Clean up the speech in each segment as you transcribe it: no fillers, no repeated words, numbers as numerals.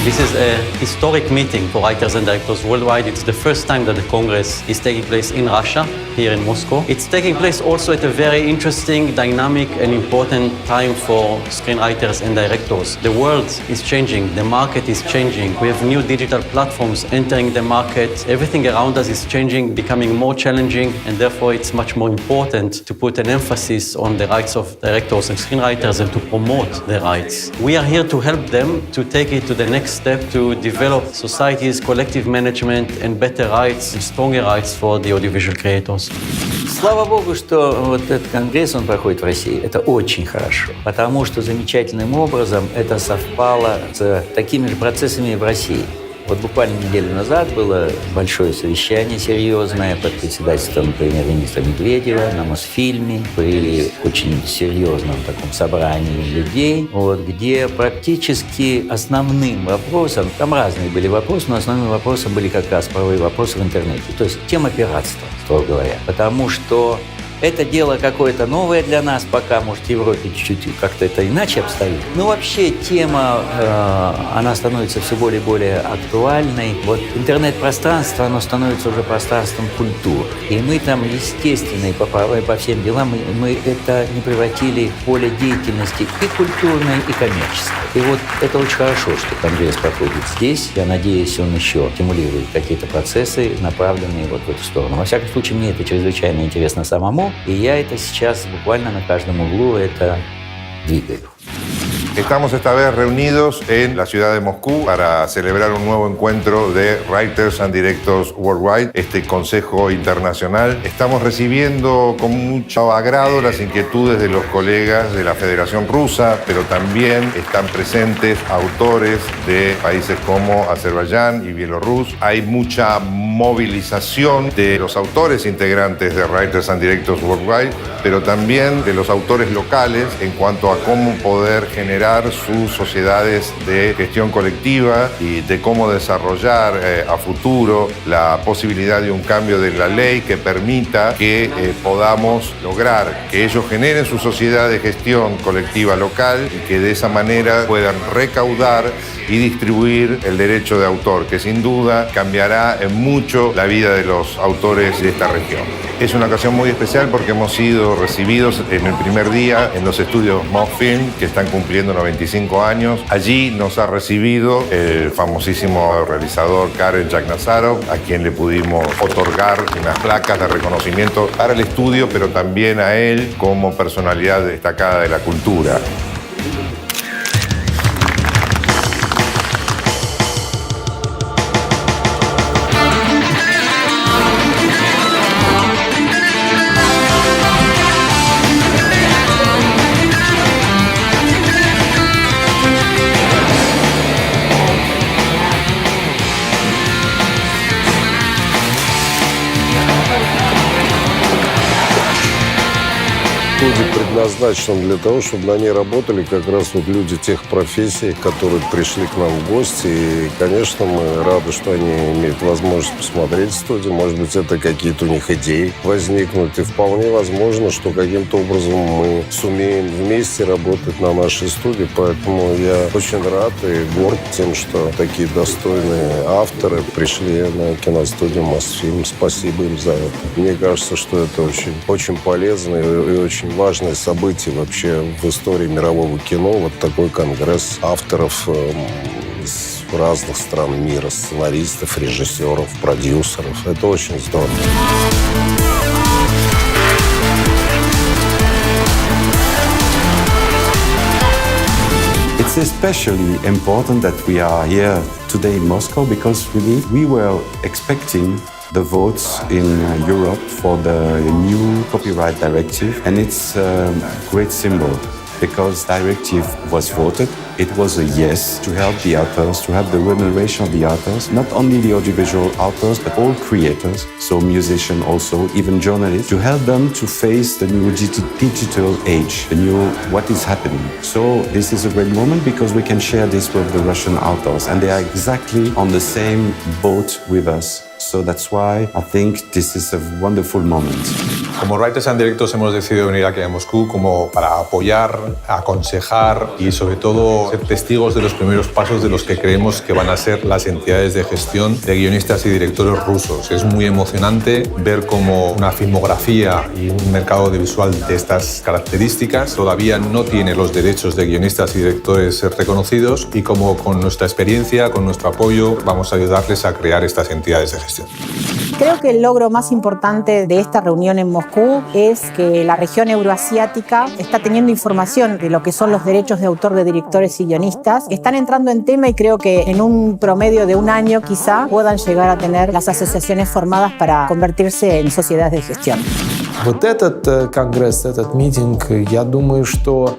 This is a historic meeting for writers and directors worldwide. It's the first time that the Congress is taking place in Russia, here in Moscow. It's taking place also at a very interesting, dynamic and important time for screenwriters and directors. The world is changing, the market is changing. We have new digital platforms entering the market. Everything around us is changing, becoming more challenging, and therefore it's much more important to put an emphasis on the rights of directors and screenwriters and to promote their rights. We are here to help them to take it to the next step, to develop society's collective management and better rights and stronger rights for the audiovisual creators. Слава Богу, что вот этот конгресс, он проходит в России. Это очень хорошо, потому что замечательным образом это совпало с такими же процессами в России. Вот буквально неделю назад было большое совещание серьезное под председательством премьер-министра Медведева на Мосфильме при очень серьезном таком собрании людей, где практически основным вопросом, там разные были вопросы, но основным вопросом были как раз правовые вопросы в интернете. То есть тема пиратства, строго говоря. Потому что это дело какое-то новое для нас, пока, может, в Европе чуть-чуть как-то это иначе обстоит. Но вообще тема, она становится все более и более актуальной. Вот интернет-пространство, оно становится уже пространством культуры. И мы там, естественно, и по всем делам, мы это не превратили в поле деятельности и культурной, и коммерческой. И вот это очень хорошо, что конгресс проходит здесь. Я надеюсь, он еще стимулирует какие-то процессы, направленные вот в эту stорону. Во всяком случае, мне это чрезвычайно интересно самому. Y ya это сейчас буквально на каждом углу это двигаю. Estamos esta vez reunidos en la ciudad de Moscú para celebrar un nuevo encuentro de Writers and Directors Worldwide, este consejo internacional. Estamos recibiendo con mucho agrado las inquietudes de los colegas de la Federación Rusa, pero también están presentes autores de países como Azerbaiyán y Bielorrusia. Hay mucha movilización de los autores integrantes de Writers and Directors Worldwide, pero también de los autores locales en cuanto a cómo poder generar sus sociedades de gestión colectiva y de cómo desarrollar a futuro la posibilidad de un cambio de la ley que permita que podamos lograr que ellos generen su sociedad de gestión colectiva local y que de esa manera puedan recaudar y distribuir el derecho de autor, que sin duda cambiará en mucho la vida de los autores de esta región. Es una ocasión muy especial porque hemos sido recibidos en el primer día en los estudios Mosfilm, que están cumpliendo 95 años. Allí nos ha recibido el famosísimo realizador Karen Jagnazarov, a quien le pudimos otorgar unas placas de reconocimiento para el estudio, pero también a él como personalidad destacada de la cultura. Студия предназначена для того, чтобы на ней работали как раз вот люди тех профессий, которые пришли к нам в гости. И, конечно, мы рады, что они имеют возможность посмотреть студию. Может быть, это какие-то у них идеи возникнут. И вполне возможно, что каким-то образом мы сумеем вместе работать на нашей студии. Поэтому я очень рад и горд тем, что такие достойные авторы пришли на киностудию Мосфильм. Спасибо им за это. Мне кажется, что это очень, очень полезно и очень важное событие вообще в истории мирового кино. Вот такой конгресс авторов из разных стран мира, сценаристов, режиссеров, продюсеров. Это очень здорово. It's especially important that we are here today in Moscow because really we were expecting the votes in Europe for the new copyright directive, and it's a great symbol because directive was voted. It was a yes to help the authors, to help the remuneration of the authors, not only the audiovisual authors, but all creators, so musicians also, even journalists, to help them to face the new digital age, the new what is happening. So this is a great moment because we can share this with the Russian authors, and they are exactly on the same boat with us. So that's why I think this is a wonderful moment. Como Writers and Directors hemos decidido venir aquí a Moscú como para apoyar, aconsejar y sobre todo ser testigos de los primeros pasos de los que creemos que van a ser las entidades de gestión de guionistas y directores rusos. Es muy emocionante ver cómo una filmografía y un mercado audiovisual de estas características todavía no tiene los derechos de guionistas y directores reconocidos y cómo con nuestra experiencia, con nuestro apoyo, vamos a ayudarles a crear estas entidades de gestión. Creo que el logro más importante de esta reunión en Moscú es que la región euroasiática está teniendo información de lo que son los derechos de autor de directores y guionistas. Están entrando en tema y creo que en un promedio de un año quizá puedan llegar a tener las asociaciones formadas para convertirse en sociedades de gestión. Вот этот конгресс, этот митинг, я думаю, что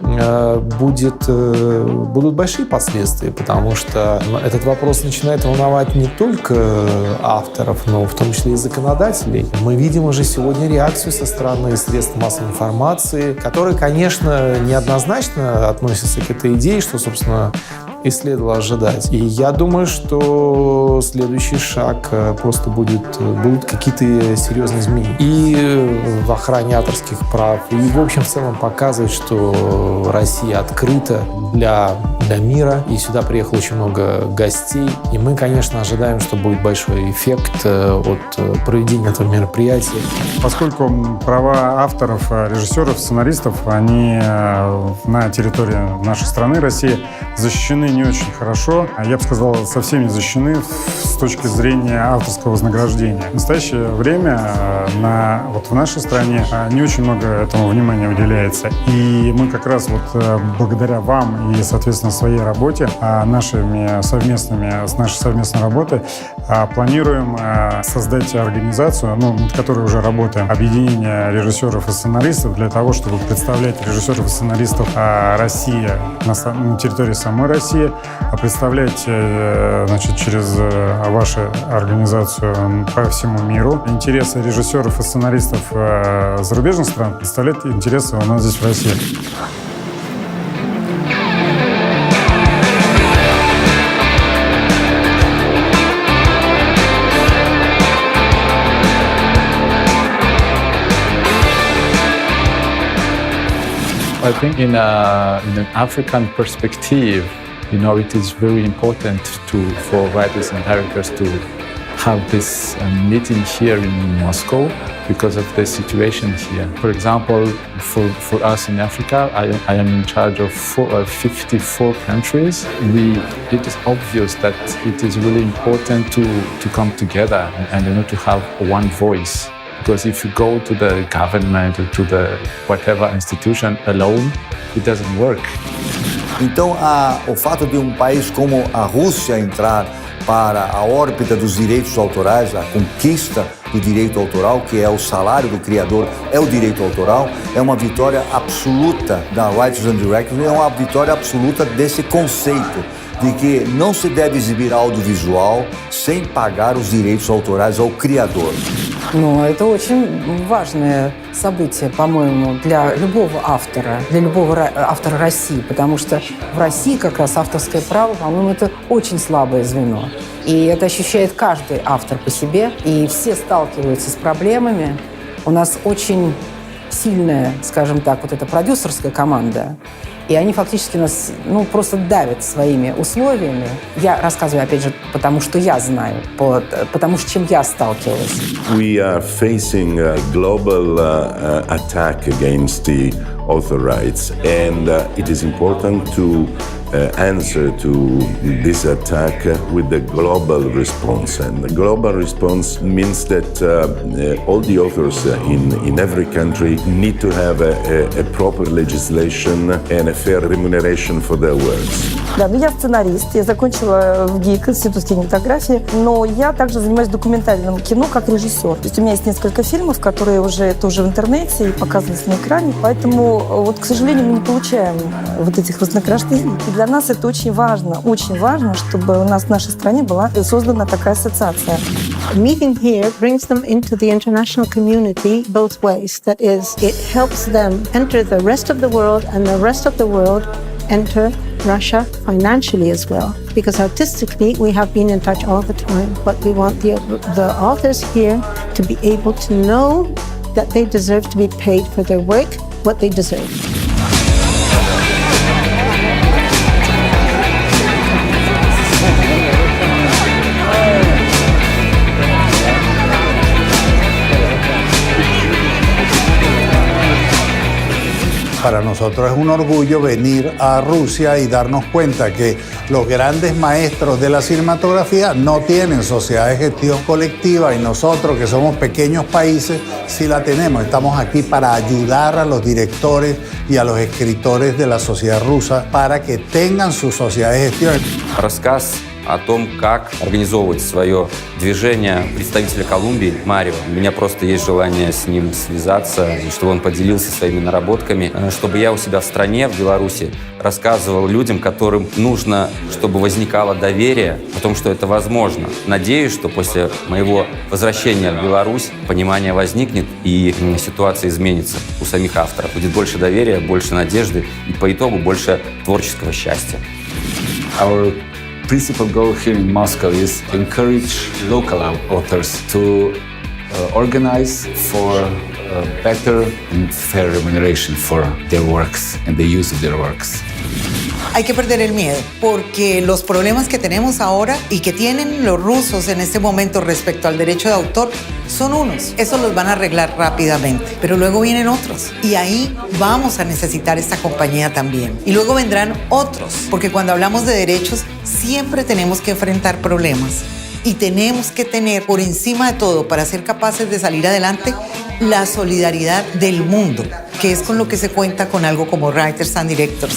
будут большие последствия, потому что этот вопрос начинает волновать не только авторов, но в том числе и законодателей. Мы видим уже сегодня реакцию со стороны средств массовой информации, которые, конечно, неоднозначно относятся к этой идее, что, собственно, и следовало ожидать. И я думаю, что следующий шаг просто будут какие-то серьезные изменения. И в охране авторских прав, и, в общем, в целом показывать, что Россия открыта для мира, и сюда приехало очень много гостей. И мы, конечно, ожидаем, что будет большой эффект от проведения этого мероприятия. Поскольку права авторов, режиссеров, сценаристов, они на территории нашей страны, России, защищены не очень хорошо, я бы сказал, совсем не защищены с точки зрения авторского вознаграждения. В настоящее время в нашей стране не очень много этому внимания уделяется. И мы как раз благодаря вам и, соответственно, своей работе, нашей совместной работой, планируем создать организацию, над которой уже работаем, объединение режиссеров и сценаристов для того, чтобы представлять режиссеров и сценаристов России на территории самой России, представлять через вашу организацию по всему миру интересы режиссеров и сценаристов зарубежных стран, представлять интересы у нас здесь в России. I think in an African perspective, it is very important for writers and directors to have this meeting here in Moscow because of the situation here. For example, for us in Africa, I am in charge of 54 countries. It is obvious that it is really important to come together and to have one voice. Because if you go to the government or to the whatever institution alone, it doesn't work. Então, o fato de país como a Rússia entrar para a órbita dos direitos autorais, a conquista do direito autoral, que é o salário do criador, é o direito autoral, é uma vitória absoluta da Writers and Directors, é uma vitória absoluta desse conceito de que não se deve exibir audiovisual sem pagar os direitos autorais ao criador. Это очень важное событие, по-моему, для любого автора России, потому что в России как раз авторское право, по-моему, это очень слабое звено. И это ощущает каждый автор по себе, и все сталкиваются с проблемами. У нас очень сильная, скажем так, эта продюсерская команда, и они фактически нас просто давят своими условиями. Я рассказываю, опять же, потому что я знаю, потому что с чем я сталкивалась. We are facing a global attack against the author rights, and it is important to answer to this attack with the global response. And the global response means that all the authors in every country need to have a proper legislation and a fair remuneration for their works. Да, я сценарист, я закончила в ГИК, Институт кинематографии, но я также занимаюсь документальным кино как режиссер. То есть у меня есть несколько фильмов, которые уже тоже в интернете и показывались на экране, поэтому, к сожалению, мы не получаем этих вознаграждений. И для нас это очень важно, чтобы у нас в нашей стране была создана такая ассоциация. Meeting here brings them into the international community both ways. That is, it helps them enter the rest of the world, and the rest of the world enter Russia financially as well. Because artistically, we have been in touch all the time, but we want the authors here to be able to know that they deserve to be paid for their work, what they deserve. Para nosotros es un orgullo venir a Rusia y darnos cuenta que los grandes maestros de la cinematografía no tienen sociedad de gestión colectiva y nosotros, que somos pequeños países, sí la tenemos. Estamos aquí para ayudar a los directores y a los escritores de la sociedad rusa para que tengan su sociedad de gestión. Рассказ о том, как организовывать свое движение представителя Колумбии, Марио. У меня просто есть желание с ним связаться, чтобы он поделился своими наработками, чтобы я у себя в стране, в Беларуси, рассказывал людям, которым нужно, чтобы возникало доверие о том, что это возможно. Надеюсь, что после моего возвращения в Беларусь понимание возникнет и ситуация изменится у самих авторов. Будет больше доверия, больше надежды и по итогу больше творческого счастья. Our principal goal here in Moscow is to encourage local authors to organize for better and fair remuneration for their works and the use of their works. Hay que perder el miedo, porque los problemas que tenemos ahora y que tienen los rusos en este momento respecto al derecho de autor son unos. Eso los van a arreglar rápidamente, pero luego vienen otros. Y ahí vamos a necesitar esta compañía también. Y luego vendrán otros, porque cuando hablamos de derechos siempre tenemos que enfrentar problemas. Y tenemos que tener por encima de todo, para ser capaces de salir adelante, la solidaridad del mundo, que es con lo que se cuenta con algo como Writers and Directors.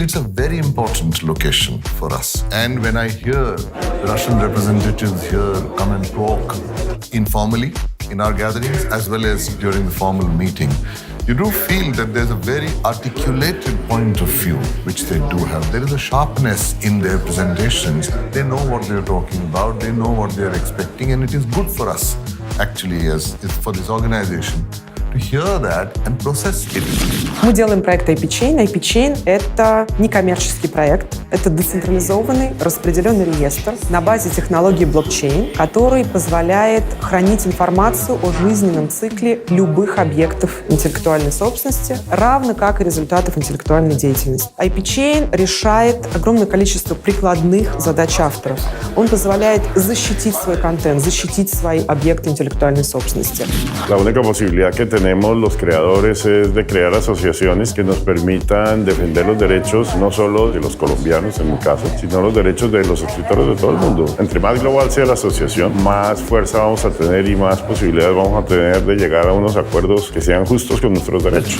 It's a very important location for us. And when I hear Russian representatives here come and talk informally in our gatherings as well as during the formal meeting, you do feel that there's a very articulated point of view which they do have. There is a sharpness in their presentations. They know what they're talking about, they know what they're expecting, and it is good for us, actually, as for this organization, to hear that and process it. Мы делаем проект iPchain. iPchain — это некоммерческий проект. Это децентрализованный распределенный реестр на базе технологии блокчейн, который позволяет хранить информацию о жизненном цикле любых объектов интеллектуальной собственности, равно как и результатов интеллектуальной деятельности. iPchain решает огромное количество прикладных задач авторов. Он позволяет защитить свой контент, защитить свои объекты интеллектуальной собственности. La única posibilidad que tenemos los creadores es de crear asociaciones que nos permitan defender los derechos no solo de los colombianos en mi caso, sino los derechos de los escritores de todo el mundo. Entre más global sea la asociación, más fuerza vamos a tener y más posibilidades vamos a tener de llegar a unos acuerdos que sean justos con nuestros derechos.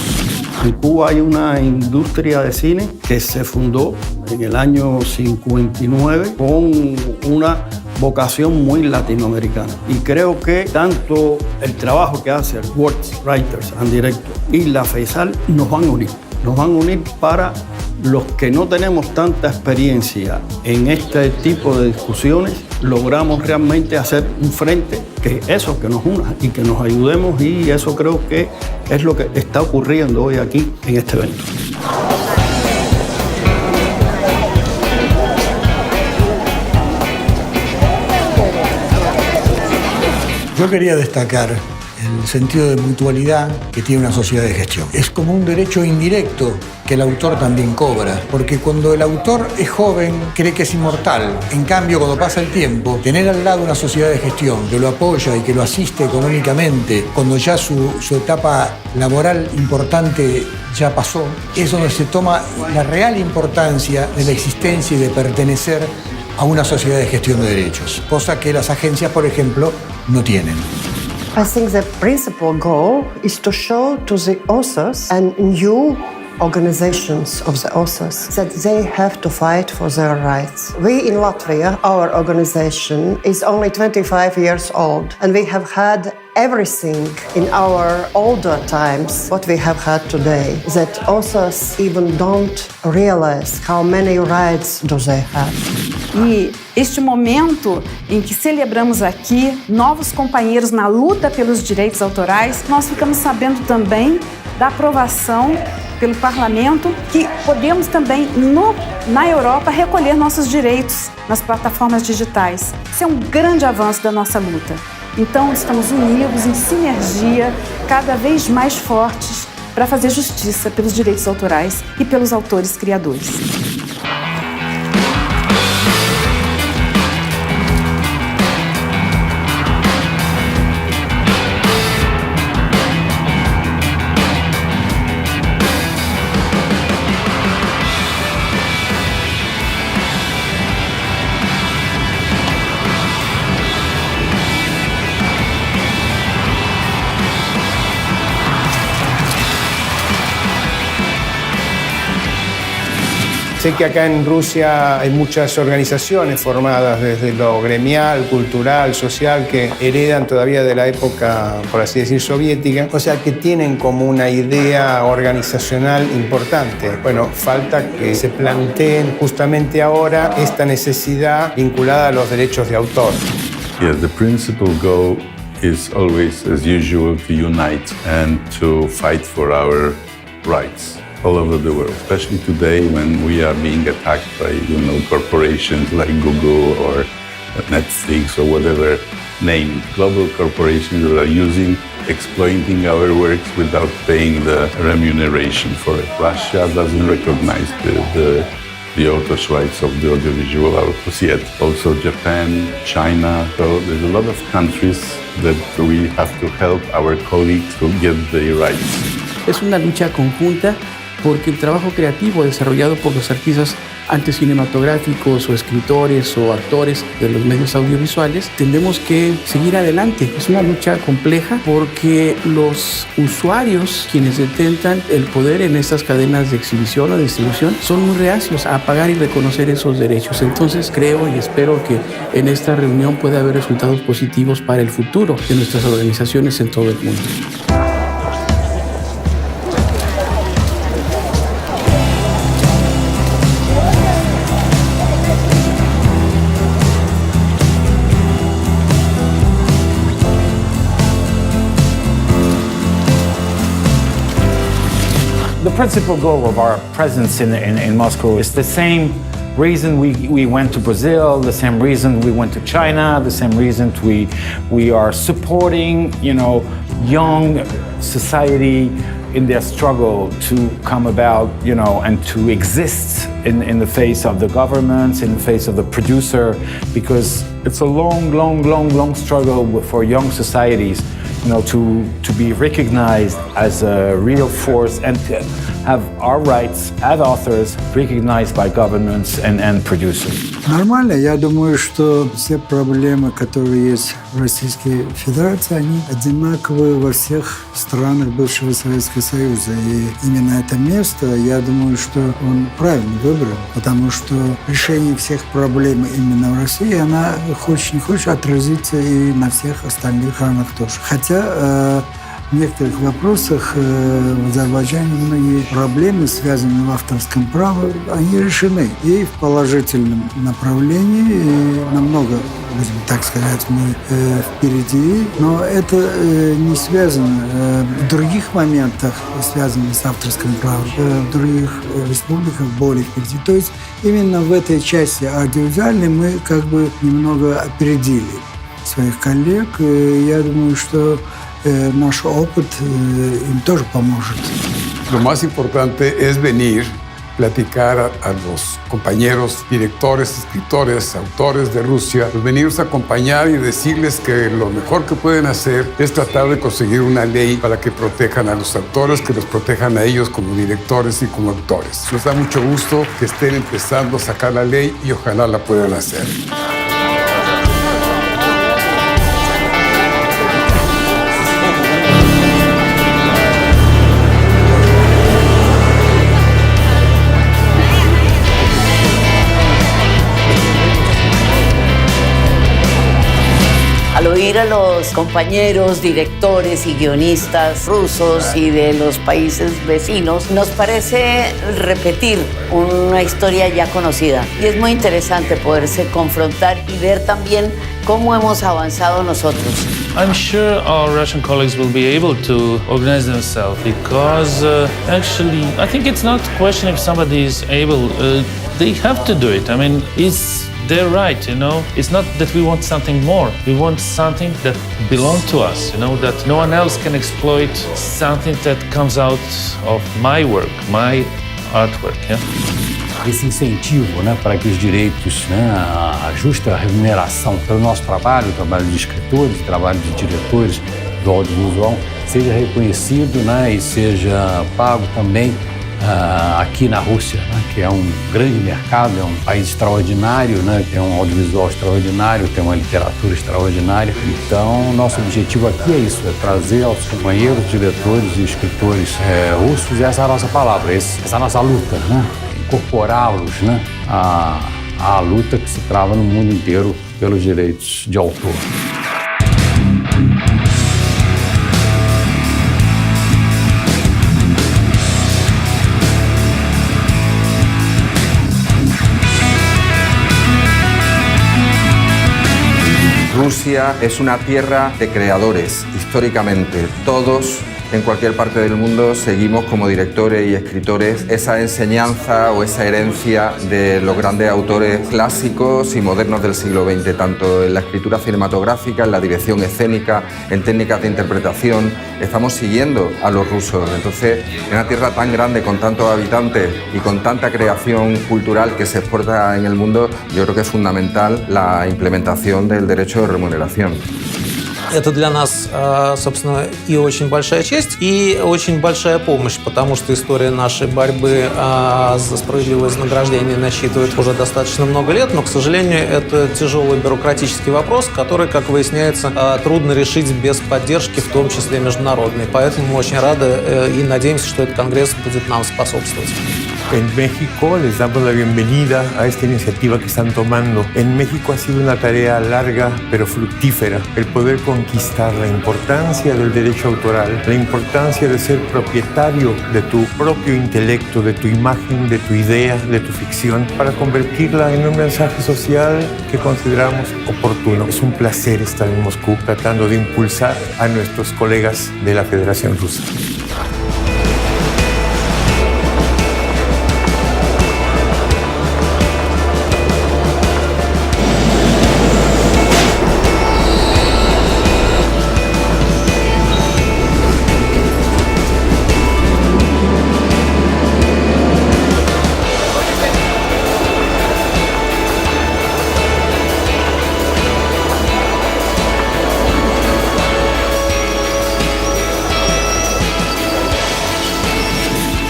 En Cuba hay una industria de cine que se fundó en el año 59 con una vocación muy latinoamericana. Y creo que tanto el trabajo que hace el Writers and Directors y la FEISAL nos van a unir. Nos van a unir para los que no tenemos tanta experiencia en este tipo de discusiones, logramos realmente hacer un frente que eso, que nos una y que nos ayudemos, y eso creo que es lo que está ocurriendo hoy aquí en este evento. Yo quería destacar el sentido de mutualidad que tiene una sociedad de gestión. Es como un derecho indirecto que el autor también cobra, porque cuando el autor es joven cree que es inmortal. En cambio, cuando pasa el tiempo, tener al lado una sociedad de gestión que lo apoya y que lo asiste económicamente, cuando ya su etapa laboral importante ya pasó, es donde se toma la real importancia de la existencia y de pertenecer a una sociedad de gestión de derechos, cosa que las agencias, por ejemplo, no tienen. I think the principal goal is to show to the authors a new organizations of the authors that they have to fight for their rights. We in Latvia, our organization is only 25 years old, and we have had everything in our older times what we have had today, that authors even don't realize how many rights do they have. E este momento em que celebramos aqui novos companheiros na luta pelos direitos autorais, nós ficamos sabendo também da aprovação pelo Parlamento que podemos também na Europa recolher nossos direitos nas plataformas digitais. Isso é um grande avanço da nossa luta. Então, estamos unidos em sinergia, cada vez mais fortes, para fazer justiça pelos direitos autorais e pelos autores criadores. Sé que acá en Rusia hay muchas organizaciones formadas desde lo gremial, cultural, social, que heredan todavía de la época, por así decir, soviética, o sea, que tienen como una idea organizacional importante. Bueno, falta que se planteen justamente ahora esta necesidad vinculada a los derechos de autor. Yes, the principal goal is always, as usual, to unite and to fight for our rights all over the world, especially today when we are being attacked by, corporations like Google or Netflix or whatever name, global corporations that are exploiting our works without paying the remuneration for it. Russia doesn't recognize the author's rights of the audiovisual outputs yet. Also Japan, China, so there's a lot of countries that we have to help our colleagues to get their rights. Es una lucha conjunta porque el trabajo creativo desarrollado por los artistas antes cinematográficos o escritores o actores de los medios audiovisuales, tendremos que seguir adelante. Es una lucha compleja porque los usuarios, quienes detentan el poder en estas cadenas de exhibición o de distribución, son muy reacios a pagar y reconocer esos derechos. Entonces creo y espero que en esta reunión pueda haber resultados positivos para el futuro de nuestras organizaciones en todo el mundo. The principal goal of our presence in Moscow is the same reason we went to Brazil, the same reason we went to China, the same reason we are supporting, young society in their struggle to come about, and to exist in the face of the governments, in the face of the producer, because it's a long struggle for young societies, to be recognized as a real force and to have our rights as authors recognized by governments and producers. Нормально. Я думаю, что все проблемы, которые есть в Российской Федерации, они одинаковые во всех странах бывшего Советского Союза. И именно это место, я думаю, что он правильно выбран, потому что решение всех проблем именно в России, она хочешь не хочешь отразится и на всех остальных странах тоже. Хотя в некоторых вопросах в Азербайджане многие проблемы, связанные в авторском праве, они решены. И в положительном направлении, и намного, будем так сказать, мы впереди. Но это не связано в других моментах, связанных с авторским правом, в других республиках более впереди. То есть именно в этой части аудиовизуальной мы как бы немного опередили своих коллег. И я думаю, что наш опыт им тоже поможет. Lo más importante es venir, platicar a los compañeros, directores, escritores, autores de Rusia, pues venirlos a acompañar y decirles que lo mejor que pueden hacer es tratar de conseguir una ley para que protejan a los autores, que los protejan a ellos como directores y como autores. Nos da mucho gusto que estén empezando a sacar la ley y ojalá la puedan hacer. oír a los compañeros, directores y guionistas rusos y de los países vecinos, nos parece repetir una historia ya conocida. Y es muy interesante poderse confrontar y ver también cómo hemos avanzado nosotros. I'm sure our Russian colleagues will be able to organize themselves because actually, I think it's not a question if somebody is able. They have to do it. I mean, it's their right, you know. It's not that we want something more. We want something that belongs to us, you know, that no one else can exploit, something that comes out of my work, my artwork, yeah? Esse incentivo, né, para que os direitos, né, a justa remuneração pelo nosso trabalho, o trabalho de escritores, o trabalho de diretores do audiovisual, seja reconhecido, né, e seja pago também aqui na Rússia, né, que é um grande mercado, é um país extraordinário, né, tem um audiovisual extraordinário, tem uma literatura extraordinária. Então, nosso objetivo aqui é isso, é trazer aos companheiros, diretores e escritores russos essa é a nossa palavra, essa é a nossa luta, né? Incorporá-los, né, à luta que se trava no mundo inteiro pelos direitos de autor. Rusia es una tierra de creadores. Históricamente, todos en cualquier parte del mundo seguimos como directores y escritores esa enseñanza o esa herencia de los grandes autores clásicos y modernos del siglo XX, tanto en la escritura cinematográfica, en la dirección escénica, en técnicas de interpretación. Estamos siguiendo a los rusos. Entonces, en una tierra tan grande, con tantos habitantes y con tanta creación cultural que se exporta en el mundo, yo creo que es fundamental la implementación del derecho de remuneración. Это для нас, собственно, и очень большая честь, и очень большая помощь, потому что история нашей борьбы за справедливое вознаграждение насчитывает уже достаточно много лет, но, к сожалению, это тяжелый бюрократический вопрос, который, как выясняется, трудно решить без поддержки, в том числе международной. Поэтому мы очень рады и надеемся, что этот конгресс будет нам способствовать. En México les damos la bienvenida a esta iniciativa que están tomando. En México ha sido una tarea larga pero fructífera el poder conquistar la importancia del derecho autoral, la importancia de ser propietario de tu propio intelecto, de tu imagen, de tu idea, de tu ficción, para convertirla en un mensaje social que consideramos oportuno. Es un placer estar en Moscú tratando de impulsar a nuestros colegas de la Federación Rusa.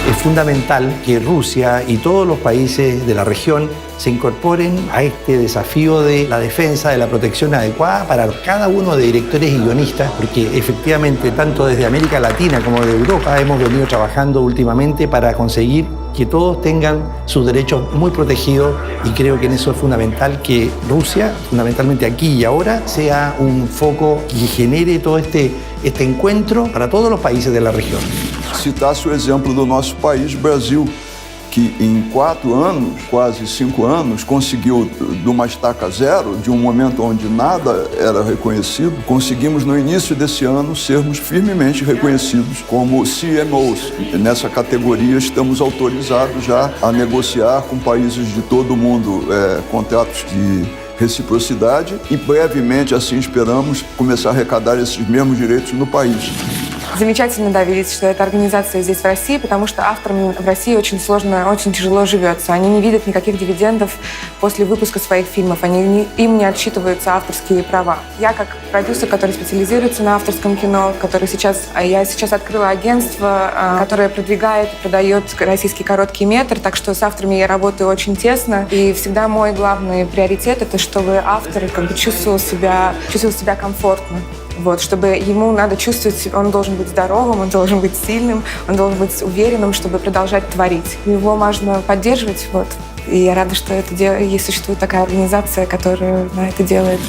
Es fundamental que Rusia y todos los países de la región se incorporen a este desafío de la defensa, de la protección adecuada para cada uno de directores y guionistas, porque efectivamente tanto desde América Latina como de Europa hemos venido trabajando últimamente para conseguir que todos tengan sus derechos muy protegidos, y creo que en eso es fundamental que Rusia, fundamentalmente aquí y ahora, sea un foco que genere todo este encuentro para todos los países de la región. Citasse o exemplo do nosso país, Brasil, que em 4 anos, quase 5 anos, conseguiu de uma estaca zero, de um momento onde nada era reconhecido, conseguimos no início desse ano sermos firmemente reconhecidos como CMOs. Nessa categoria estamos autorizados já a negociar com países de todo o mundo contratos de reciprocidade e brevemente, assim esperamos, começar a arrecadar esses mesmos direitos no país. Замечательно, да, видеть, что эта организация здесь в России, потому что авторам в России очень сложно, очень тяжело живется. Они не видят никаких дивидендов после выпуска своих фильмов. Им не отсчитываются авторские права. Я как продюсер, который специализируется на авторском кино, я сейчас открыла агентство, которое продвигает и продает российский короткий метр, так что с авторами я работаю очень тесно. И всегда мой главный приоритет — это чтобы автор чувствовал себя комфортно. Вот, чтобы ему надо чувствовать, он должен быть здоровым, он должен быть сильным, он должен быть уверенным, чтобы продолжать творить. Его можно поддерживать, вот. И я рада, что существует такая организация, которая это делает.